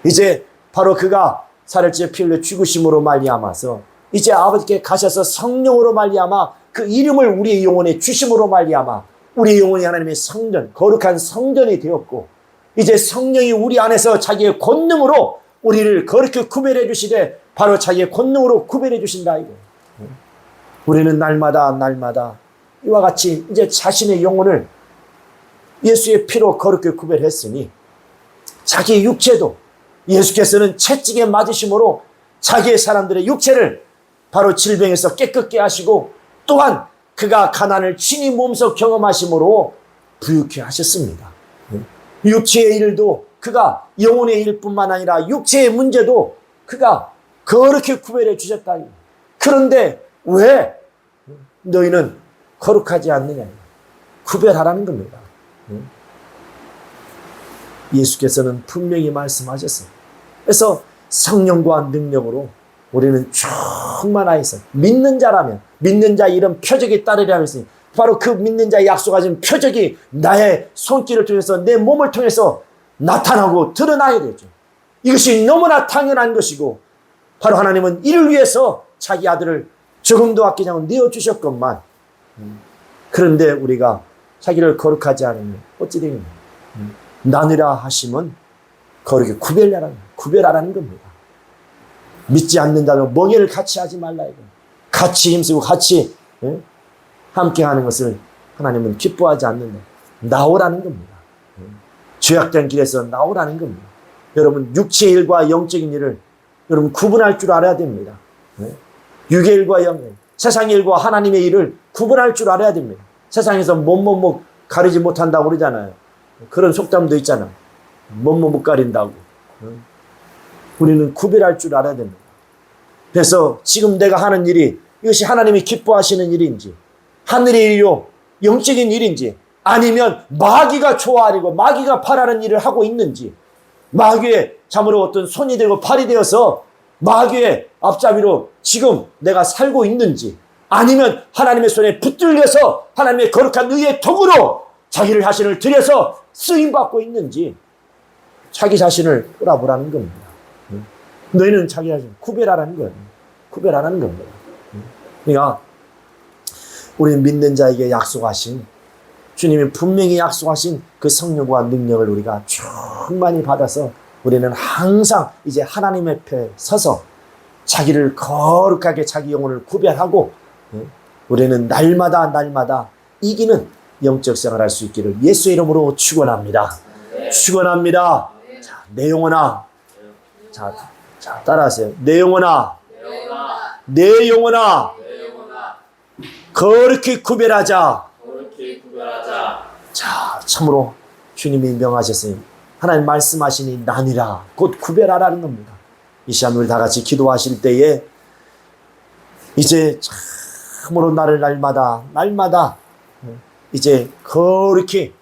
이제 바로 그가 살을 찌어 피 흘려 죽으심으로 말미암아서 이제 아버지께 가셔서 성령으로 말미암아 그 이름을 우리의 영혼에 주심으로 말미암아 우리 영혼이 하나님의 성전, 거룩한 성전이 되었고 이제 성령이 우리 안에서 자기의 권능으로 우리를 그렇게 구별해 주시되 바로 자기의 권능으로 구별해 주신다 이거. 우리는 날마다 이와 같이 이제 자신의 영혼을 예수의 피로 거룩히 구별했으니 자기의 육체도 예수께서는 채찍에 맞으심으로 자기의 사람들의 육체를 바로 질병에서 깨끗게 하시고 또한 그가 가난을 친히 몸소 경험하심으로 부유케 하셨습니다. 육체의 일도 그가 영혼의 일뿐만 아니라 육체의 문제도 그가 그렇게 구별해 주셨다. 그런데 왜 너희는 거룩하지 않느냐? 구별하라는 겁니다. 예수께서는 분명히 말씀하셨어요. 그래서 성령과 능력으로 우리는 충만하여서 믿는 자라면 믿는 자 이런 표적이 따르리라 했으니 바로 그 믿는 자의 약속하신 표적이 나의 손길을 통해서 내 몸을 통해서 나타나고 드러나야 되죠. 이것이 너무나 당연한 것이고 바로 하나님은 이를 위해서 자기 아들을 조금도 아끼지 않고 내어주셨건만 그런데 우리가 자기를 거룩하지 않으면 어찌 되겠냐. 나누라 하심은 거룩히 구별하라는 겁니다. 믿지 않는 자는 멍에를 같이 하지 말라 이거. 같이 힘쓰고 같이 함께 하는 것을 하나님은 기뻐하지 않는다. 나오라는 겁니다. 죄악된 길에서 나오라는 겁니다. 여러분 육체의 일과 영적인 일을 여러분 구분할 줄 알아야 됩니다. 육의 일과 영의 세상의 일과 하나님의 일을 구분할 줄 알아야 됩니다. 세상에서 뭐뭐 가리지 못한다고 그러잖아요. 그런 속담도 있잖아요. 뭐뭐 가린다고. 우리는 구별할 줄 알아야 됩니다. 그래서 지금 내가 하는 일이 이것이 하나님이 기뻐하시는 일인지 하늘의 일이요 영적인 일인지 아니면 마귀가 좋아하고 마귀가 바라는 일을 하고 있는지 마귀의 참으로 어떤 손이 되고 팔이 되어서 마귀의 앞잡이로 지금 내가 살고 있는지 아니면 하나님의 손에 붙들려서 하나님의 거룩한 의의 도구로 자기를 자신을 들여서 쓰임받고 있는지 자기 자신을 돌아보라는 겁니다. 너희는 자기 자신 구별하라는 거예요. 구별하라는 겁니다. 그러니까 우리 믿는 자에게 약속하신 주님이 분명히 약속하신 그 성령과 능력을 우리가 충만히 받아서 우리는 항상 이제 하나님의 편에 서서 자기를 거룩하게 자기 영혼을 구별하고 우리는 날마다 이기는 영적 생활을 할 수 있기를 예수의 이름으로 축원합니다. 축원합니다. 자, 내 영혼아. 자, 따라하세요. 내 영혼아. 내 영혼아. 거룩히 구별하자. 자, 참으로 주님이 명하셨으니 하나님 말씀하시니 나뉘라. 곧 구별하라는 겁니다. 이 시간 우리 다 같이 기도하실 때에 이제 참으로 나를 날마다 이제 거룩히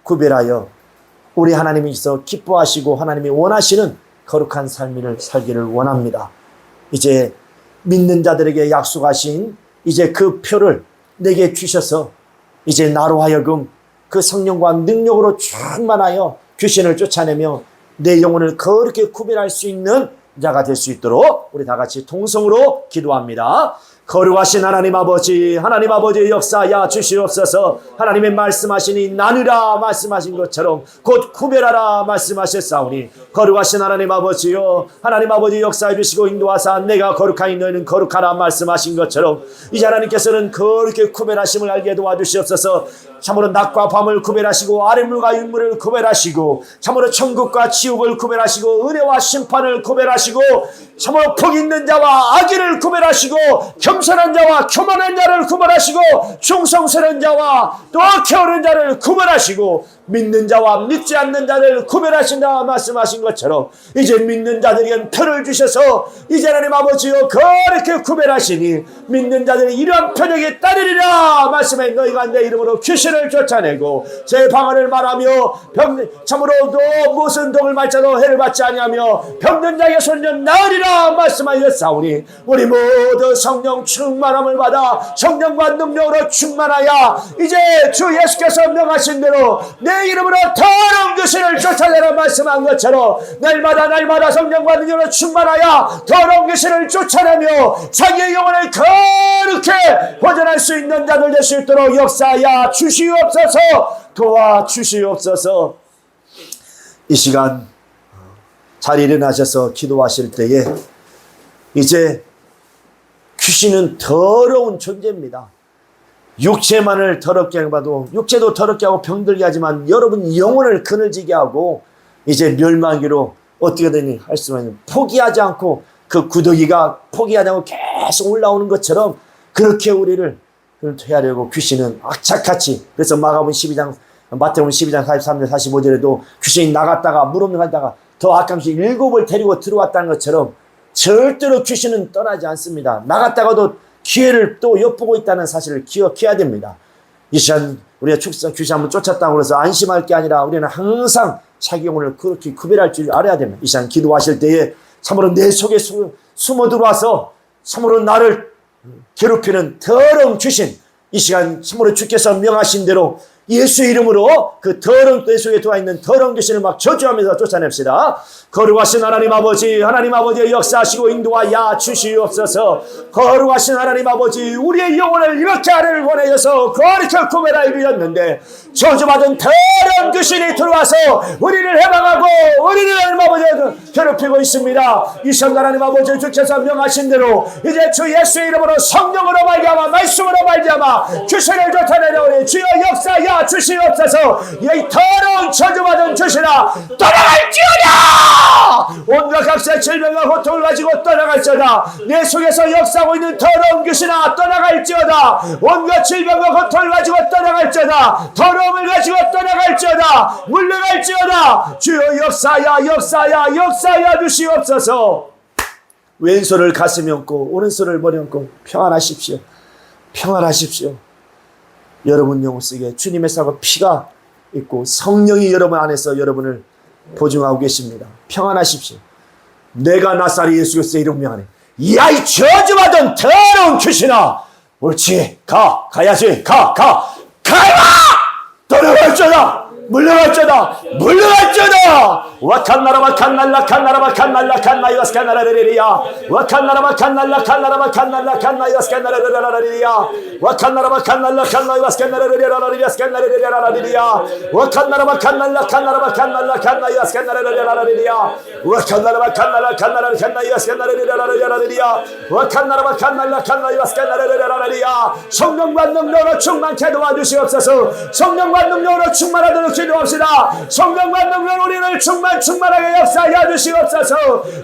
구별하여 우리 하나님이 있어 기뻐하시고 하나님이 원하시는 거룩한 삶을 살기를 원합니다. 이제 믿는 자들에게 약속하신 이제 그 표를 내게 주셔서 이제 나로 하여금 그 성령과 능력으로 충만하여 귀신을 쫓아내며 내 영혼을 거룩히 구별할 수 있는 자가 될 수 있도록 우리 다 같이 통성으로 기도합니다. 거룩하신 하나님 아버지의 역사야 주시옵소서. 하나님의 말씀하시니 나누라 말씀하신 것처럼 곧 구별하라 말씀하셨사오니 거룩하신 하나님 아버지여 하나님 아버지 역사해 주시고 인도하사 내가 거룩하니 너희는 거룩하라 말씀하신 것처럼 이제 하나님께서는 그렇게 구별하심을 알게 도와주시옵소서. 참으로 낮과 밤을 구별하시고 아랫물과 윗물을 구별하시고 참으로 천국과 지옥을 구별하시고 은혜와 심판을 구별하시고 참으로 복 있는 자와 악인을 구별하시고 겸손한 자와 교만한 자를 구별하시고 충성스러운 자와 또 게으른 자를 구별하시고 믿는 자와 믿지 않는 자를 구별하신다 말씀하신 것처럼 이제 믿는 자들에게 표를 주셔서 이제 하나님 아버지여 그렇게 구별하시니 믿는 자들이 이러한 표적에 따르리라 말씀해 너희가 내 이름으로 귀신을 쫓아내고 제 방언을 말하며 참으로 또 무슨 독을 말자도 해를 받지 아니하며 병든 자에게 손전 나으리라 말씀하셨사오니 우리 모두 성령 충만함을 받아 성령과 능력으로 충만하여 이제 주 예수께서 명하신 대로 내 내 이름으로 더러운 귀신을 쫓아내라 말씀한 것처럼 날마다 성령과 능력으로 충만하여 더러운 귀신을 쫓아내며 자기의 영혼을 거룩해 보존할 수 있는 자들 될 수 있도록 역사하여 주시옵소서. 도와주시옵소서. 이 시간 잘 일어나셔서 기도하실 때에 이제 귀신은 더러운 존재입니다. 육체만을 더럽게 봐도 육체도 더럽게 하고 병들게 하지만 여러분 영혼을 그늘지게 하고 이제 멸망기로 어떻게든 할 수만 있는 포기하지 않고 그 구더기가 포기하지 않고 계속 올라오는 것처럼 그렇게 우리를 해하려고 귀신은 악착같이 그래서 마태복음 12장 43절 45절에도 귀신이 나갔다가 무릎 갔다가 더 악함씩 7을 데리고 들어왔다는 것처럼 절대로 귀신은 떠나지 않습니다. 나갔다가도 기회를 또 엿보고 있다는 사실을 기억해야 됩니다. 이 시간 우리가 귀신 한번 쫓았다고 해서 안심할 게 아니라 우리는 항상 자기 영혼을 그렇게 구별할 줄 알아야 됩니다. 이 시간 기도하실 때에 참으로 내 속에 숨어 들어와서 참으로 나를 괴롭히는 더러운 귀신, 이 시간 참으로 주께서 명하신 대로 예수의 이름으로 그 더러운 내 속에 들어와 있는 더러운 귀신을 막 저주하면서 쫓아냅시다. 거룩하신 하나님 아버지의 역사하시고 인도하여 주시옵소서. 거룩하신 하나님 아버지, 우리의 영혼을 이렇게 하를 원하셔서 거룩하게 구별하여 주셨는데 저주받은 더러운 귀신이 들어와서 우리를 해방하고 우리를 하나님 아버지 괴롭히고 있습니다. 이 시간 하나님 아버지 주께서 명하신 대로 이제 주 예수의 이름으로 성령으로 말미암아 말씀으로 말미암아 귀신을 쫓아내려오니 주여 역사하여 주시옵소서. 이 더러운 저주받은 귀신아 떠나갈지어다. 온갖 각사의 질병과 고통을 가지고 떠나갈지어다. 내 속에서 역사하고 있는 더러운 귀신아 떠나갈지어다. 온갖 질병과 고통을 가지고 떠나갈지어다. 더러움을 가지고 떠나갈지어다. 물러갈지어다. 주여 역사하여 주시옵소서. 왼손을 가슴에 얹고 오른손을 머리에 얹고 평안하십시오. 여러분 영혼 속에 주님의 사과 피가 있고 성령이 여러분 안에서 여러분을 보증하고 계십니다. 평안하십시오. 내가 나사렛 예수 그리스도의 이름 명하네. 야이 저주받은 더러운 귀신아, 옳지, 가야지, 가라! 떠나갈지어다! 물러갈지어다! 와칸나라 이와스칸나라레리야 와칸나라 이와스칸나라레리야 와칸나라 이와스칸나라레리야 성령과 능력으로 충만케 도와주시옵소서. 성령과 능력으로 충만하도록 기도합시다. 성령과 능력으로 우리를 충만하게 역사하여 주시옵소서.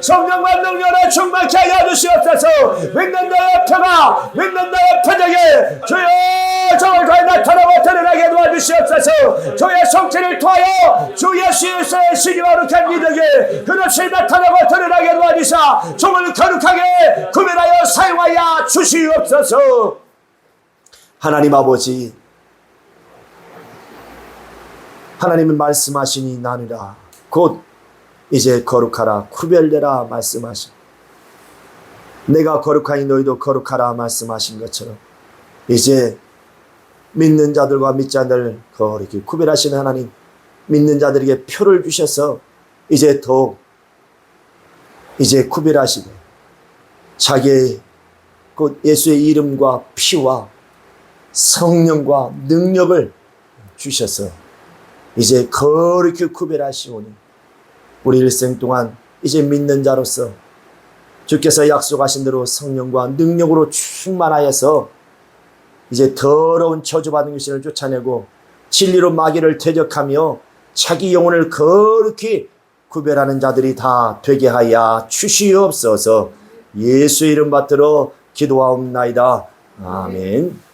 성령과 능력으로 충만케 하여 주시옵소서. 믿는 너의 표가 믿는 너의 표적에 주여 정을 거에 나타나고 드러나게 도와주시옵소서. 주의 성체를 통하여 주 예수의 신이와 거룩한 믿음에 그것이 나타나고 드러나게 도와주사 정을 거룩하게 구별하여 사용하여 주시옵소서. 하나님 아버지, 하나님은 말씀하시니 나누라 곧 이제 거룩하라 구별되라 말씀하신, 내가 거룩하니 너희도 거룩하라 말씀하신 것처럼 이제 믿는 자들과 믿지 않는 거룩히 구별하시는 하나님, 믿는 자들에게 표를 주셔서 이제 더욱 이제 구별하시고 자기의 곧 예수의 이름과 피와 성령과 능력을 주셔서 이제 거룩히 구별하시오니 우리 일생 동안 이제 믿는 자로서 주께서 약속하신 대로 성령과 능력으로 충만하여서 이제 더러운 저주받은 귀신을 쫓아내고 진리로 마귀를 대적하며 자기 영혼을 거룩히 구별하는 자들이 다 되게 하여 주시옵소서. 예수의 이름 받들어 기도하옵나이다. 아멘.